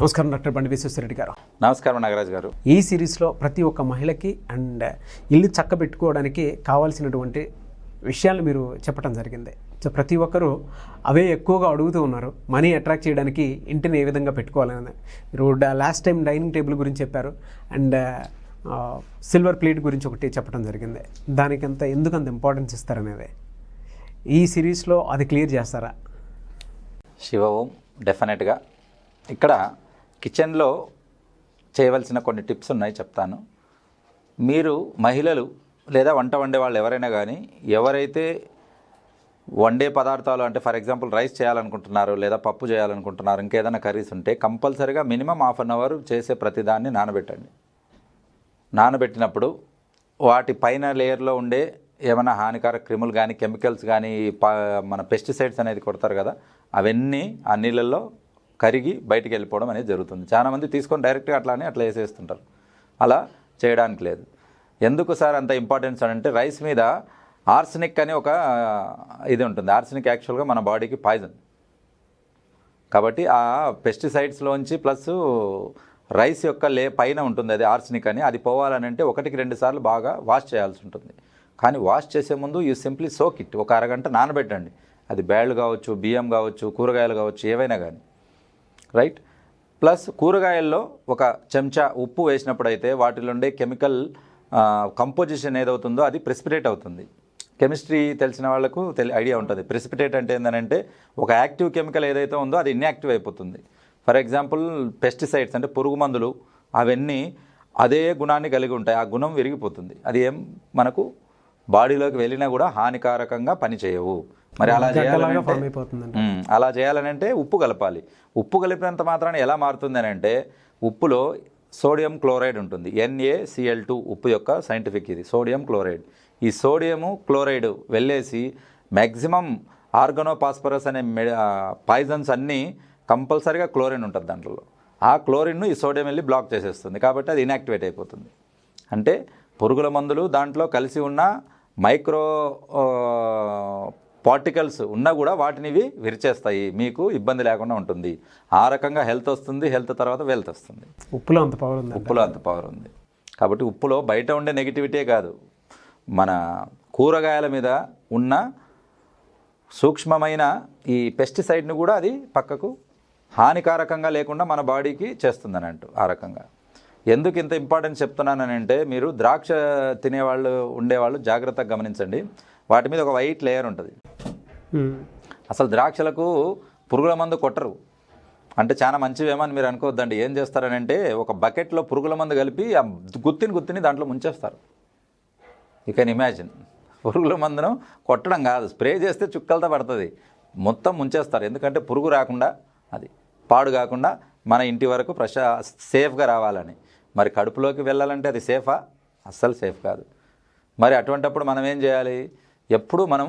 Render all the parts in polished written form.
నమస్కారం డాక్టర్ బండి విశ్వేశ్వరరెడ్డి గారు. నమస్కారం నాగరాజు గారు. ఈ సిరీస్లో ప్రతి ఒక్క మహిళకి అండ్ ఇల్లు చక్కబెట్టుకోవడానికి కావాల్సినటువంటి విషయాలు మీరు చెప్పడం జరిగింది. సో ప్రతి ఒక్కరూ అవే ఎక్కువగా అడుగుతూ ఉన్నారు. మనీ అట్రాక్ట్ చేయడానికి ఇంటిని ఏ విధంగా పెట్టుకోవాలని. మీరు లాస్ట్ టైం డైనింగ్ టేబుల్ గురించి చెప్పారు అండ్ సిల్వర్ ప్లేట్ గురించి ఒకటి చెప్పడం జరిగింది. దానికి ఎందుకంత ఇంపార్టెన్స్ ఇస్తారనేది ఈ సిరీస్లో అది క్లియర్ చేస్తారా? శివోం డెఫినెట్గా. ఇక్కడ కిచెన్లో చేయవలసిన కొన్ని టిప్స్ ఉన్నాయి, చెప్తాను. మీరు మహిళలు లేదా వంట వండే వాళ్ళు ఎవరైనా కానీ ఎవరైతే వండే పదార్థాలు అంటే ఫర్ ఎగ్జాంపుల్ రైస్ చేయాలనుకుంటున్నారు లేదా పప్పు చేయాలనుకుంటున్నారు, ఇంకేదైనా కర్రీస్ ఉంటే కంపల్సరీగా మినిమం హాఫ్ అన్ అవర్ చేసే ప్రతిదాన్ని నానబెట్టండి. నానబెట్టినప్పుడు వాటి పైన లేయర్లో ఉండే ఏమైనా హానికారక క్రిములు కానీ కెమికల్స్ కానీ మన పెస్టిసైడ్స్ అనేది కొడతారు కదా, అవన్నీ ఆ నీళ్ళల్లో కరిగి బయటికి వెళ్ళిపోవడం అనేది జరుగుతుంది. చాలామంది తీసుకొని డైరెక్ట్గా అట్లా వేసేస్తుంటారు. అలా చేయడానికి లేదు. ఎందుకు సార్ అంత ఇంపార్టెన్స్ అంటే రైస్ మీద ఆర్సెనిక్ అని ఒక ఇది ఉంటుంది. ఆర్సెనిక్ యాక్చువల్గా మన బాడీకి పాయిజన్. కాబట్టి ఆ పెస్టిసైడ్స్లోంచి ప్లస్ రైస్ యొక్క పైన ఉంటుంది అది ఆర్సెనిక్ అని, అది పోవాలని అంటే 1-2 సార్లు బాగా వాష్ చేయాల్సి ఉంటుంది. కానీ వాష్ చేసే ముందు యూ సింప్లీ సోక్ ఇట్, ఒక అరగంట నానబెట్టండి. అది బ్యాళ్ళు కావచ్చు, బియ్యం కావచ్చు, కూరగాయలు కావచ్చు, ఏవైనా కానీ, రైట్. ప్లస్ కూరగాయల్లో ఒక చెంచా ఉప్పు వేసినప్పుడు అయితే వాటిలో ఉండే కెమికల్ కంపోజిషన్ ఏదవుతుందో అది ప్రెసిపిటేట్ అవుతుంది. కెమిస్ట్రీ తెలిసిన వాళ్ళకు ఐడియా ఉంటుంది. ప్రెసిపిటేట్ అంటే ఏంటంటే ఒక యాక్టివ్ కెమికల్ ఏదైతే ఉందో అది ఇన్యాక్టివ్ అయిపోతుంది. ఫర్ ఎగ్జాంపుల్ పెస్టిసైడ్స్ అంటే పురుగు మందులు, అవన్నీ అదే గుణాన్ని కలిగి ఉంటాయి. ఆ గుణం విరిగిపోతుంది. అది ఏం మనకు బాడీలోకి వెళ్ళినా కూడా హానికారకంగా పనిచేయవు. మరి అలా చేయాలనంటే ఉప్పు కలపాలి. ఉప్పు కలిపినంత మాత్రాన ఎలా మారుతుంది అని అంటే, ఉప్పులో సోడియం క్లోరైడ్ ఉంటుంది. NaCl2 ఉప్పు యొక్క సైంటిఫిక్ ఇది, సోడియం క్లోరైడ్. ఈ సోడియము క్లోరైడ్ వెళ్ళేసి మ్యాక్సిమం ఆర్గనోపాస్పరస్ అనే పాయిజన్స్ అన్నీ కంపల్సరీగా క్లోరిన్ ఉంటుంది దాంట్లో. ఆ క్లోరిన్ను ఈ సోడియం వెళ్ళి బ్లాక్ చేసేస్తుంది. కాబట్టి అది ఇన్యాక్టివేట్ అయిపోతుంది. అంటే పురుగుల మందులు దాంట్లో కలిసి ఉన్న మైక్రో పార్టికల్స్ ఉన్నా కూడా వాటిని ఇవి విరిచేస్తాయి. మీకు ఇబ్బంది లేకుండా ఉంటుంది. ఆ రకంగా హెల్త్ వస్తుంది. హెల్త్ తర్వాత వెల్త్ వస్తుంది. ఉప్పులో అంత పవర్ ఉంది. ఉప్పులో అంత పవర్ ఉంది. కాబట్టి ఉప్పులో బయట ఉండే నెగిటివిటీ కాదు, మన కూరగాయల మీద ఉన్న సూక్ష్మమైన ఈ పెస్టిసైడ్ని కూడా అది పక్కకు హానికారకంగా లేకుండా మన బాడీకి చేస్తుంది అన్నట్టు. ఆ రకంగా ఎందుకు ఇంత ఇంపార్టెన్స్ చెప్తున్నానని అంటే, మీరు ద్రాక్ష తినేవాళ్ళు ఉండేవాళ్ళు జాగ్రత్తగా గమనించండి. వాటి మీద ఒక వైట్ లేయర్ ఉంటుంది. అసలు ద్రాక్షలకు పురుగుల మందు కొట్టరు. అంటే చాలా మంచివేమని మీరు అనుకోవద్దండి. ఏం చేస్తారని అంటే, ఒక బకెట్లో పురుగుల మందు కలిపి ఆ గుత్తిని దాంట్లో ముంచేస్తారు. You can imagine. పురుగుల మందును కొట్టడం కాదు, స్ప్రే చేస్తే చుక్కలతో పడుతుంది, మొత్తం ముంచేస్తారు. ఎందుకంటే పురుగు రాకుండా, అది పాడు కాకుండా మన ఇంటి వరకు సేఫ్గా రావాలని. మరి కడుపులోకి వెళ్ళాలంటే అది సేఫా? అస్సలు సేఫ్ కాదు. మరి అటువంటప్పుడు మనం ఏం చేయాలి? ఎప్పుడు మనం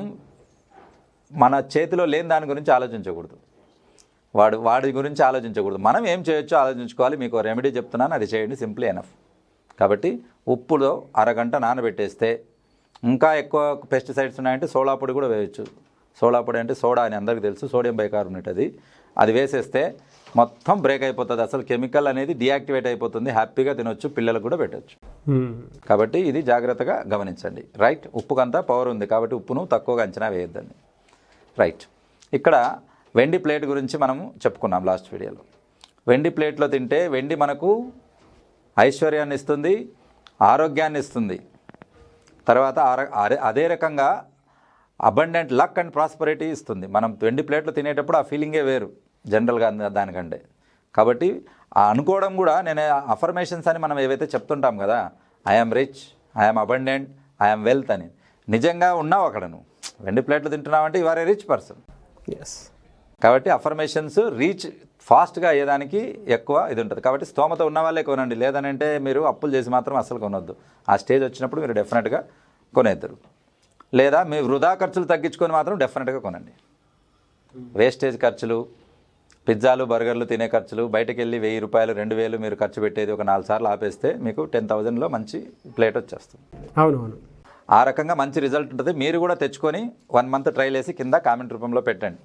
మన చేతిలో లేని దాని గురించి ఆలోచించకూడదు, వాడి గురించి ఆలోచించకూడదు. మనం ఏం చేయొచ్చో ఆలోచించుకోవాలి. మీకు రెమెడీ చెప్తున్నాను, అది చేయండి, సింపుల్ ఎనఫ్. కాబట్టి ఉప్పులో అరగంట నానబెట్టేస్తే, ఇంకా ఎక్కువ పెస్టిసైడ్స్ ఉన్నాయంటే సోడా పొడి కూడా వేయచ్చు. సోడా పొడి అంటే సోడా అని అందరికీ తెలుసు, సోడియం బైకార్బోనేట్. అది వేసేస్తే మొత్తం బ్రేక్ అయిపోతుంది. అసలు కెమికల్ అనేది డియాక్టివేట్ అయిపోతుంది. హ్యాపీగా తినొచ్చు, పిల్లలకు కూడా పెట్టచ్చు. కాబట్టి ఇది జాగ్రత్తగా గమనించండి, రైట్. ఉప్పుకంతా పవర్ ఉంది కాబట్టి ఉప్పును తక్కువగా అంచనా వేయొద్దండి, రైట్. ఇక్కడ వెండి ప్లేట్ గురించి మనము చెప్పుకున్నాం లాస్ట్ వీడియోలో. వెండి ప్లేట్లో తింటే వెండి మనకు ఐశ్వర్యాన్ని ఇస్తుంది, ఆరోగ్యాన్ని ఇస్తుంది. తర్వాత అదే రకంగా అబండెంట్ లక్ అండ్ ప్రాస్పరిటీ ఇస్తుంది. మనం వెండి ప్లేట్లో తినేటప్పుడు ఆ ఫీలింగే వేరు జనరల్గా దానికంటే. కాబట్టి ఆ అనుకోవడం కూడా, నేను అఫర్మేషన్స్ అని మనం ఏవైతే చెప్తుంటాం కదా, I'm rich, I'm abundant, I'm wealth అని, నిజంగా ఉన్నావు అక్కడ. నువ్వు వెండి ప్లేట్లు తింటున్నావంటే you are a rich person. కాబట్టి అఫర్మేషన్స్ రీచ్ ఫాస్ట్గా అయ్యేదానికి ఎక్కువ ఇది ఉంటుంది. కాబట్టి స్తోమత ఉన్న వాళ్ళే కొనండి, లేదనంటే మీరు అప్పులు చేసి మాత్రం అస్సలు కొనొద్దు. ఆ స్టేజ్ వచ్చినప్పుడు మీరు డెఫినెట్గా కొనేద్దరు. లేదా మీ వృధా ఖర్చులు తగ్గించుకొని మాత్రం డెఫినెట్గా కొనండి. వేస్టేజ్ ఖర్చులు, పిజ్జాలు బర్గర్లు తినే ఖర్చులు, బయటకు వెళ్ళి 1000 రూపాయలు 2000 మీరు ఖర్చు పెట్టేది ఒక 4 సార్లు ఆపేస్తే మీకు 10,000లో మంచి ప్లేట్ వచ్చేస్తుంది. అవునవును. ఆ రకంగా మంచి రిజల్ట్ ఉంటుంది. మీరు కూడా తెచ్చుకొని 1 మంత్ ట్రైల్ వేసి కింద కామెంట్ రూపంలో పెట్టండి.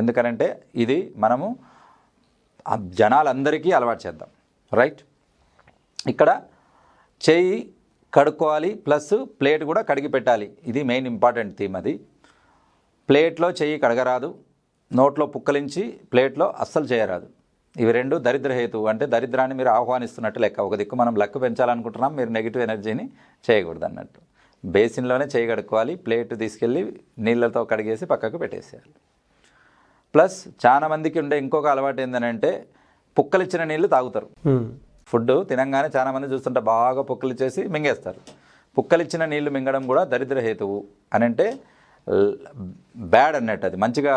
ఎందుకనంటే ఇది మనము జనాలందరికీ అలవాటు చేద్దాం. రైట్. ఇక్కడ చేయి కడుక్కోవాలి, ప్లస్ ప్లేట్ కూడా కడిగి పెట్టాలి. ఇది మెయిన్ ఇంపార్టెంట్ థీమ్. అది ప్లేట్లో చెయ్యి కడగరాదు, నోట్లో పుక్కలించి ప్లేట్లో అస్సలు చేయరాదు. ఇవి రెండు దరిద్ర హేతువు, అంటే దరిద్రాన్ని మీరు ఆహ్వానిస్తున్నట్టు లెక్క. ఒక దిక్కు మనం లెక్క పెంచాలనుకుంటున్నాం, మీరు నెగిటివ్ ఎనర్జీని చేయకూడదు అన్నట్టు. బేసిన్లోనే చేయి కడుక్కోవాలి, ప్లేట్ తీసుకెళ్ళి నీళ్ళతో కడిగేసి పక్కకు పెట్టేసేయాలి. ప్లస్ చాలా మందికి ఉండే ఇంకొక అలవాటు ఏంటంటే పుక్కలిచ్చిన నీళ్ళు తాగుతారు. ఫుడ్ తినంగానే చాలామంది చూస్తుంటే బాగా పుక్కలిచ్చేసి మింగేస్తారు. పుక్కలిచ్చిన నీళ్లు మింగడం కూడా దరిద్ర హేతువు అని, అంటే బ్యాడ్ అన్నట్టు. అది మంచిగా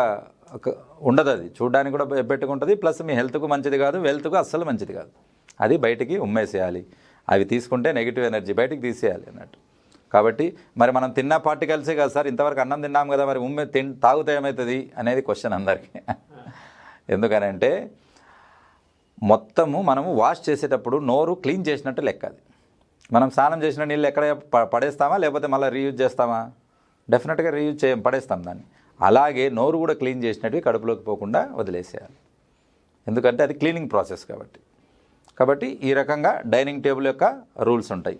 ఉండదు, అది చూడడానికి కూడా పెట్టుకుంటుంది, ప్లస్ మీ హెల్త్కు మంచిది కాదు, వెల్త్కు అస్సలు మంచిది కాదు. అది బయటికి ఉమ్మేసేయాలి. అవి తీసుకుంటే నెగిటివ్ ఎనర్జీ బయటికి తీసేయాలి అన్నట్టు. కాబట్టి మరి మనం తిన్న పార్టికల్సే కదా సార్, ఇంతవరకు అన్నం తిన్నాం కదా, మరి తాగితే ఏమవుతుంది అనేది క్వశ్చన్ అందరికీ. ఎందుకనంటే మొత్తము మనము వాష్ చేసేటప్పుడు నోరు క్లీన్ చేసినట్టు లెక్క. అది మనం స్నానం చేసిన నీళ్ళు ఎక్కడ పడేస్తామా, లేకపోతే మళ్ళీ రీయూజ్ చేస్తామా? డెఫినెట్గా రీయూజ్ పడేస్తాం దాన్ని. అలాగే నోరు కూడా క్లీన్ చేసినట్టు కడుపులోకి పోకుండా వదిలేసేయాలి, ఎందుకంటే అది క్లీనింగ్ ప్రాసెస్ కాబట్టి ఈ రకంగా డైనింగ్ టేబుల్ యొక్క రూల్స్ ఉంటాయి.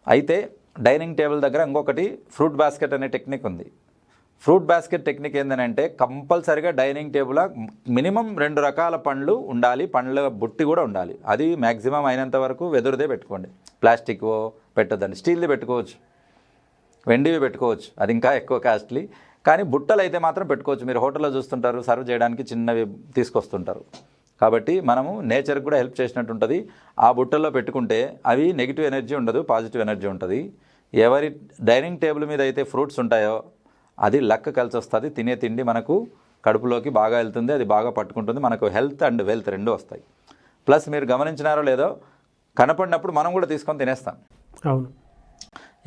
అయితే డైనింగ్ టేబుల్ దగ్గర ఇంకొకటి ఫ్రూట్ బాస్కెట్ అనే టెక్నిక్ ఉంది. ఫ్రూట్ బాస్కెట్ టెక్నిక్ ఏంటంటే కంపల్సరీగా డైనింగ్ టేబుల్ మినిమం 2 రకాల పండ్లు ఉండాలి, పండ్ల బుట్టి కూడా ఉండాలి. అది మ్యాక్సిమం అయినంత వరకు వెదురుదే పెట్టుకోండి, ప్లాస్టిక్ పెట్టొద్దండి. స్టీల్ది పెట్టుకోవచ్చు, వెండివి పెట్టుకోవచ్చు, అది ఇంకా ఎక్కువ కాస్ట్లీ. కానీ బుట్టలు అయితే మాత్రం పెట్టుకోవచ్చు. మీరు హోటల్లో చూస్తుంటారు, సర్వ్ చేయడానికి చిన్నవి తీసుకొస్తుంటారు. కాబట్టి మనము నేచర్కి కూడా హెల్ప్ చేసినట్టు ఉంటుంది. ఆ బుట్టల్లో పెట్టుకుంటే అవి నెగిటివ్ ఎనర్జీ ఉండదు, పాజిటివ్ ఎనర్జీ ఉంటుంది. ఎవరి డైనింగ్ టేబుల్ మీద అయితే ఫ్రూట్స్ ఉంటాయో అది లక్ కలిసి వస్తుంది. తినే తిండి మనకు కడుపులోకి బాగా వెళ్తుంది, అది బాగా పట్టుకుంటుంది, మనకు హెల్త్ అండ్ వెల్త్ రెండు వస్తాయి. ప్లస్ మీరు గమనించినారో లేదో, కనపడినప్పుడు మనం కూడా తీసుకొని తినేస్తాం. అవును.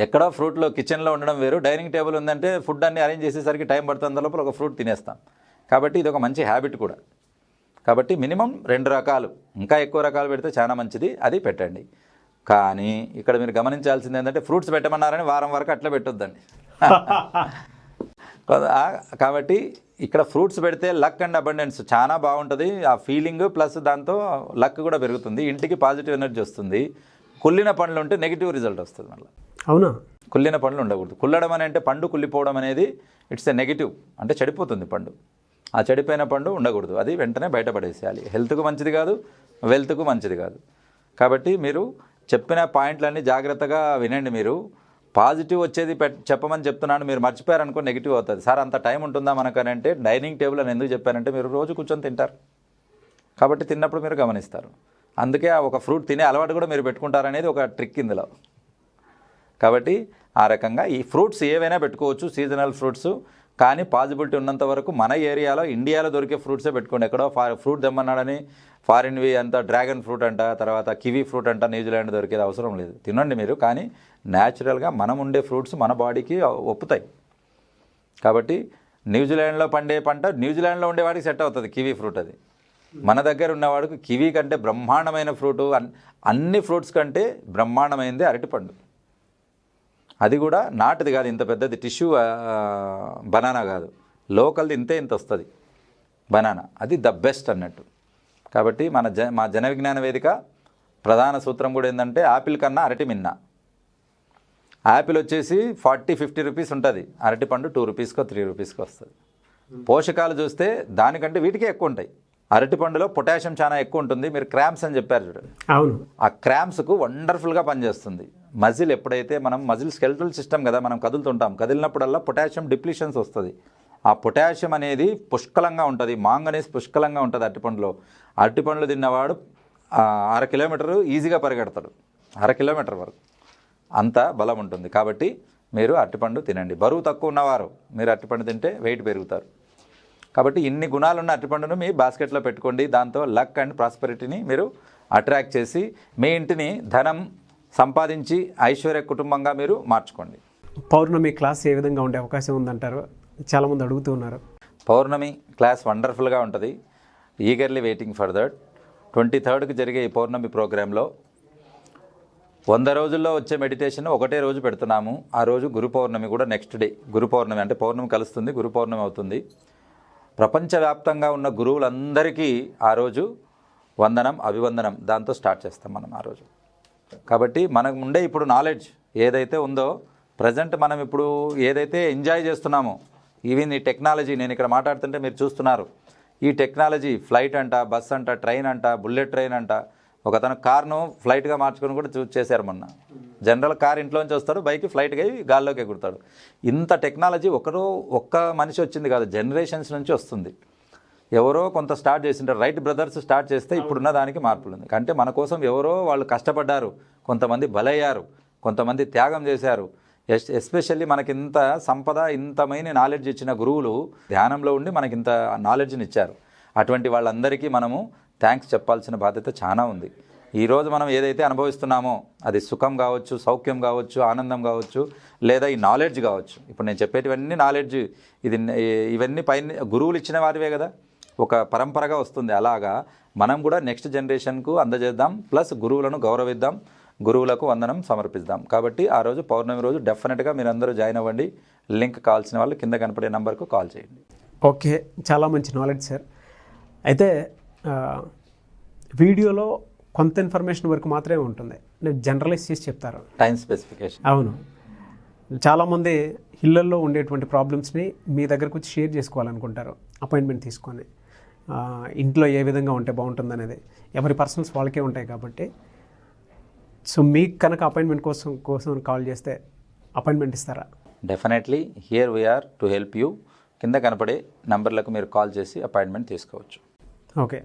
ఎక్కడో ఫ్రూట్లో కిచెన్లో ఉండడం వేరు, డైనింగ్ టేబుల్ ఉందంటే ఫుడ్ అన్ని అరేంజ్ చేసేసరికి టైం పడుతుంది, లోపల ఒక ఫ్రూట్ తినేస్తాం. కాబట్టి ఇది ఒక మంచి హ్యాబిట్ కూడా. కాబట్టి మినిమం 2 రకాలు, ఇంకా ఎక్కువ రకాలు పెడితే చాలా మంచిది, అది పెట్టండి. కానీ ఇక్కడ మీరు గమనించాల్సింది ఏంటంటే ఫ్రూట్స్ పెట్టమన్నారని వారం వరకు అట్లా పెట్టొద్దండి. కాబట్టి ఇక్కడ ఫ్రూట్స్ పెడితే లక్ అండ్ అబండెన్స్ చాలా బాగుంటుంది, ఆ ఫీలింగ్ ప్లస్ దాంతో లక్ కూడా పెరుగుతుంది, ఇంటికి పాజిటివ్ ఎనర్జీ వస్తుంది. కుళ్ళిన పండ్లు ఉంటే నెగిటివ్ రిజల్ట్ వస్తుంది. మళ్ళీ అవునా, కుళ్ళిన పండ్లు ఉండకూడదు. కుళ్ళడం అని అంటే పండు కుళ్ళిపోవడం అనేది ఇట్స్ ఎ నెగిటివ్, అంటే చెడిపోతుంది పండు. ఆ చెడిపోయిన పండు ఉండకూడదు, అది వెంటనే బయటపడేసేయాలి. హెల్త్కు మంచిది కాదు, వెల్త్కు మంచిది కాదు. కాబట్టి మీరు చెప్పిన పాయింట్లన్నీ జాగ్రత్తగా వినండి. మీరు పాజిటివ్ వచ్చేది చెప్పమని చెప్తున్నాను, మీరు మర్చిపోయారనుకో నెగిటివ్ అవుతుంది. సార్ అంత టైం ఉంటుందా మనకని అంటే, డైనింగ్ టేబుల్ అని ఎందుకు చెప్పారంటే మీరు రోజు కూర్చొని తింటారు కాబట్టి తిన్నప్పుడు మీరు గమనిస్తారు. అందుకే ఒక ఫ్రూట్ తినే అలవాటు కూడా మీరు పెట్టుకుంటారనేది ఒక ట్రిక్ ఇందులో. కాబట్టి ఆ రకంగా ఈ ఫ్రూట్స్ ఏవైనా పెట్టుకోవచ్చు, సీజనల్ ఫ్రూట్స్. కానీ పాజిబిలిటీ ఉన్నంత వరకు మన ఏరియాలో ఇండియాలో దొరికే ఫ్రూట్సే పెట్టుకోండి. ఎక్కడో ఫ్రూట్ తెమ్మన్నాడని ఫారిన్వి అంతా డ్రాగన్ ఫ్రూట్ అంట, తర్వాత కివీ ఫ్రూట్ అంట, న్యూజిలాండ్ దొరికేది అవసరం లేదు. తినండి మీరు, కానీ న్యాచురల్గా మనం ఉండే ఫ్రూట్స్ మన బాడీకి ఒప్పుతాయి. కాబట్టి న్యూజిలాండ్లో పండే పంట న్యూజిలాండ్లో ఉండేవాడికి సెట్ అవుతుంది కివీ ఫ్రూట్. అది మన దగ్గర ఉన్నవాడికి కివీ కంటే బ్రహ్మాండమైన ఫ్రూటు, అన్ని ఫ్రూట్స్ కంటే బ్రహ్మాండమైనది అరటిపండు. అది కూడా నాటుది కాదు, ఇంత పెద్దది టిష్యూ బనానా కాదు, లోకల్ది ఇంత వస్తుంది బనానా, అది ద బెస్ట్ అన్నట్టు. కాబట్టి మా జన విజ్ఞాన వేదిక ప్రధాన సూత్రం కూడా ఏంటంటే యాపిల్ కన్నా అరటి మిన్న. యాపిల్ వచ్చేసి 40-50 రూపీస్ ఉంటుంది, అరటిపండు 2 రూపీస్కో 3 రూపీస్కో వస్తుంది. పోషకాలు చూస్తే దానికంటే వీటికే ఎక్కువ ఉంటాయి. అరటిపండులో పొటాషియం చాలా ఎక్కువ ఉంటుంది. మీరు క్రాంప్స్ అని చెప్పారు చూడండి, అవును, ఆ క్రాంప్స్కు వండర్ఫుల్గా పనిచేస్తుంది. మజిల్ ఎప్పుడైతే మజిల్ స్కెల్టల్ సిస్టమ్ కదా, మనం కదులుతుంటాం, కదిలినప్పుడల్లా పొటాషియం డిప్లీషన్స్ వస్తుంది. ఆ పొటాషియం అనేది పుష్కలంగా ఉంటుంది, మాంగనీస్ పుష్కలంగా ఉంటుంది అరటిపండులో. అరటిపండ్లు తిన్నవాడు 1/2 కిలోమీటరు ఈజీగా పరిగెడతాడు, 1/2 కిలోమీటర్ వరకు, అంత బలం ఉంటుంది. కాబట్టి మీరు అరటిపండు తినండి. బరువు తక్కువ ఉన్నవారు మీరు అరటిపండు తింటే వెయిట్ పెరుగుతారు. కాబట్టి ఇన్ని గుణాలున్న అరటిపండును మీ బాస్కెట్లో పెట్టుకోండి. దాంతో లక్ అండ్ ప్రాస్పెరిటీని మీరు అట్రాక్ట్ చేసి మీ ఇంటిని ధనం సంపాదించి ఐశ్వర్య కుటుంబంగా మీరు మార్చుకోండి. పౌర్ణమి క్లాస్ ఏ విధంగా ఉండే అవకాశం ఉందంటారు? చాలామంది అడుగుతూ ఉన్నారు. పౌర్ణమి క్లాస్ వండర్ఫుల్గా ఉంటుంది. Eagerly waiting for that. 23కి జరిగే ఈ పౌర్ణమి ప్రోగ్రాంలో 100 రోజుల్లో వచ్చే మెడిటేషన్ ఒకటే రోజు పెడుతున్నాము. ఆ రోజు గురు పౌర్ణమి కూడా నెక్స్ట్ డే. గురు పౌర్ణమి అంటే పౌర్ణమి కలుస్తుంది, గురు పౌర్ణమి అవుతుంది. ప్రపంచవ్యాప్తంగా ఉన్న గురువులందరికీ ఆ రోజు వందనం, అభివందనం దాంతో స్టార్ట్ చేస్తాం మనం ఆ రోజు. కాబట్టి మనకు ఉండే ఇప్పుడు నాలెడ్జ్ ఏదైతే ఉందో ప్రజెంట్ మనం ఇప్పుడు ఏదైతే ఎంజాయ్ చేస్తున్నామో, ఈవెన్ ఈ టెక్నాలజీ నేను ఇక్కడ మాట్లాడుతుంటే మీరు చూస్తున్నారు, ఈ టెక్నాలజీ ఫ్లైట్ అంట, బస్ అంట, ట్రైన్ అంట, బుల్లెట్ ట్రైన్ అంట, ఒకతను కార్ను ఫ్లైట్గా మార్చుకొని కూడా చేశారు మొన్న. జనరల్ కార్ ఇంట్లోంచి వస్తాడు, బైక్ ఫ్లైట్గా గాల్లోకి ఎగురుతాడు. ఇంత టెక్నాలజీ ఒక్క మనిషి వచ్చింది కాదు, జనరేషన్స్ నుంచి వస్తుంది. ఎవరో కొంత స్టార్ట్ చేసింటారు, రైట్ బ్రదర్స్ స్టార్ట్ చేస్తే ఇప్పుడున్న దానికి మార్పులు ఉంది. అంటే మన కోసం ఎవరో వాళ్ళు కష్టపడ్డారు, కొంతమంది బలయ్యారు, కొంతమంది త్యాగం చేశారు. ఎస్పెషల్లీ మనకి ఇంత సంపద, ఇంతమైన నాలెడ్జ్ ఇచ్చిన గురువులు ధ్యానంలో ఉండి మనకి ఇంత నాలెడ్జ్ని ఇచ్చారు. అటువంటి వాళ్ళందరికీ మనము థ్యాంక్స్ చెప్పాల్సిన బాధ్యత చాలా ఉంది. ఈరోజు మనం ఏదైతే అనుభవిస్తున్నామో అది సుఖం కావచ్చు, సౌఖ్యం కావచ్చు, ఆనందం కావచ్చు, లేదా ఈ నాలెడ్జ్ కావచ్చు. ఇప్పుడు నేను చెప్పేటివన్నీ నాలెడ్జ్, ఇవన్నీ పైన గురువులు ఇచ్చిన వారివే కదా, ఒక పరంపరగా వస్తుంది. అలాగా మనం కూడా నెక్స్ట్ జనరేషన్కు అందజేద్దాం, ప్లస్ గురువులను గౌరవిద్దాం, గురువులకు వందనం సమర్పిద్దాం. కాబట్టి ఆ రోజు పౌర్ణమి రోజు డెఫినెట్గా మీరు అందరూ జాయిన్ అవ్వండి. లింక్ కావాల్సిన వాళ్ళు కింద కనపడే నెంబర్కు కాల్ చేయండి. ఓకే, చాలా మంచి నాలెడ్జ్ సార్. అయితే వీడియోలో కొంత ఇన్ఫర్మేషన్ వరకు మాత్రమే ఉంటుంది, నేను జనరలైజ్ చేసి చెప్తారు. Time specification. అవును, చాలామంది ఇళ్ళల్లో ఉండేటువంటి ప్రాబ్లమ్స్ని మీ దగ్గరకు వచ్చి షేర్ చేసుకోవాలనుకుంటారు, అపాయింట్మెంట్ తీసుకొని. ఇంట్లో ఏ విధంగా ఉంటే బాగుంటుంది అనేది ఎవరి పర్సనల్స్ వాళ్ళకే ఉంటాయి. కాబట్టి సో మీకు కనుక అపాయింట్మెంట్ కోసం కాల్ చేస్తే అపాయింట్మెంట్ ఇస్తారా? Definitely, here we're to help you. కింద కనపడే నంబర్లకు మీరు కాల్ చేసి అపాయింట్మెంట్ తీసుకోవచ్చు. ఓకే,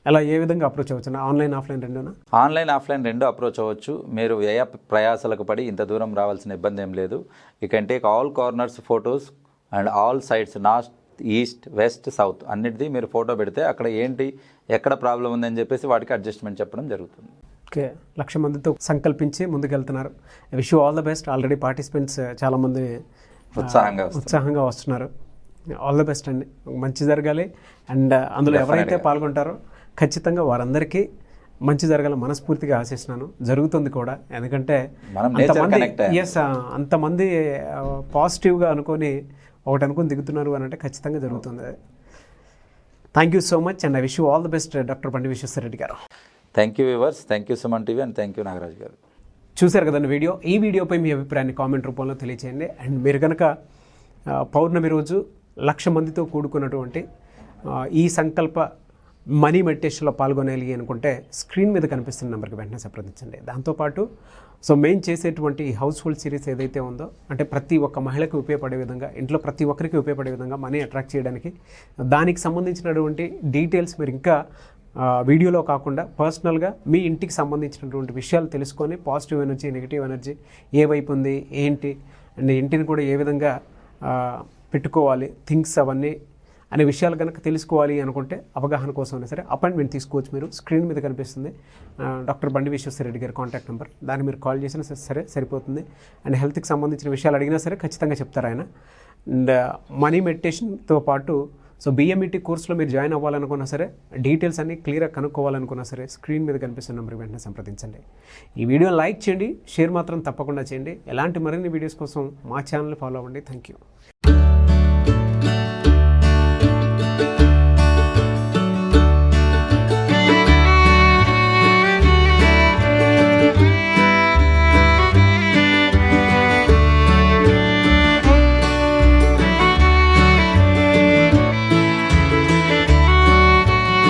అలా ఏ విధంగా అప్రోచ్ అవ్వచ్చు? ఆన్లైన్, ఆఫ్లైన్ రెండునా? ఆన్లైన్, ఆఫ్లైన్ రెండు అప్రోచ్ అవ్వచ్చు. మీరు వ్యయ ప్రయాసాలకు పడి ఇంత దూరం రావాల్సిన ఇబ్బంది ఏం లేదు. You can take all corners photos and all sides, north, east, west, south అన్నిటిది మీరు ఫోటో పెడితే అక్కడ ఏంటి, ఎక్కడ ప్రాబ్లం ఉందని చెప్పేసి వాటికి అడ్జస్ట్మెంట్ చెప్పడం జరుగుతుంది. ఓకే, 1,00,000 మందితో సంకల్పించి ముందుకెళ్తున్నారు. Wish you all the best. Already participants చాలామంది ఉత్సాహంగా వస్తున్నారు. ఆల్ ద బెస్ట్ అండి, మంచి జరగాలి. అండ్ అందులో ఎవరైతే పాల్గొంటారో ఖచ్చితంగా వారందరికీ మంచి జరగాలి మనస్ఫూర్తిగా ఆశిస్తున్నాను. జరుగుతుంది కూడా, ఎందుకంటే అంతమంది పాజిటివ్గా అనుకొని ఒకటి అనుకుని దిగుతున్నారు అని అంటే ఖచ్చితంగా జరుగుతుంది. Thank you so much and I wish you all the best doctor బండి విశ్వేశ్వరరెడ్డి గారు. Thank you viewers, thank you Suman TV and thank you Nagaraj గారు. చూశారు కదండి వీడియో. ఈ వీడియోపై మీ అభిప్రాయాన్ని కామెంట్ రూపంలో తెలియచేయండి. అండ్ మీరు కనుక పౌర్ణమి రోజు 1,00,000 మందితో కూడుకున్నటువంటి ఈ సంకల్ప మనీ మెడిటేషన్లో పాల్గొనాలి అనుకుంటే స్క్రీన్ మీద కనిపిస్తున్న నెంబర్కి వెంటనే సంప్రదించండి. దాంతోపాటు సో మేము చేసేటువంటి హౌస్ హోల్డ్ సిరీస్ ఏదైతే ఉందో, అంటే ప్రతి ఒక్క మహిళకి ఉపయోగపడే విధంగా, ఇంట్లో ప్రతి ఒక్కరికి ఉపయోగపడే విధంగా మనీ అట్రాక్ట్ చేయడానికి, దానికి సంబంధించినటువంటి డీటెయిల్స్ మీరు ఇంకా వీడియోలో కాకుండా పర్సనల్గా మీ ఇంటికి సంబంధించినటువంటి విషయాలు తెలుసుకొని పాజిటివ్ ఎనర్జీ, నెగిటివ్ ఎనర్జీ ఏ వైపు ఉంది, ఏంటి, అండ్ ఇంటిని కూడా ఏ విధంగా పెట్టుకోవాలి, థింగ్స్ అవన్నీ అనే విషయాలు కనుక తెలుసుకోవాలి అనుకుంటే అవగాహన కోసం అయినా సరే అపాయింట్మెంట్ తీసుకోవచ్చు. మీరు స్క్రీన్ మీద కనిపిస్తుంది డాక్టర్ బండి విశ్వేశ్వరరెడ్డి గారి కాంటాక్ట్ నెంబర్, దాన్ని మీరు కాల్ చేసినా సరే సరిపోతుంది. అండ్ హెల్త్కి సంబంధించిన విషయాలు అడిగినా సరే ఖచ్చితంగా చెప్తారు ఆయన. అండ్ మనీ మెడిటేషన్తో పాటు సో బిఎంఈటీ కోర్సులో మీరు జాయిన్ అవ్వాలనుకున్నా సరే, డీటెయిల్స్ అన్నీ క్లియర్గా కనుక్కోవాలనుకున్నా సరే స్క్రీన్ మీద కనిపిస్తున్న నెంబర్కి వెంటనే సంప్రదించండి. ఈ వీడియో లైక్ చేయండి, షేర్ మాత్రం తప్పకుండా చేయండి. ఎలాంటి మరిన్ని వీడియోస్ కోసం మా ఛానల్ని ఫాలో అవ్వండి. Thank you.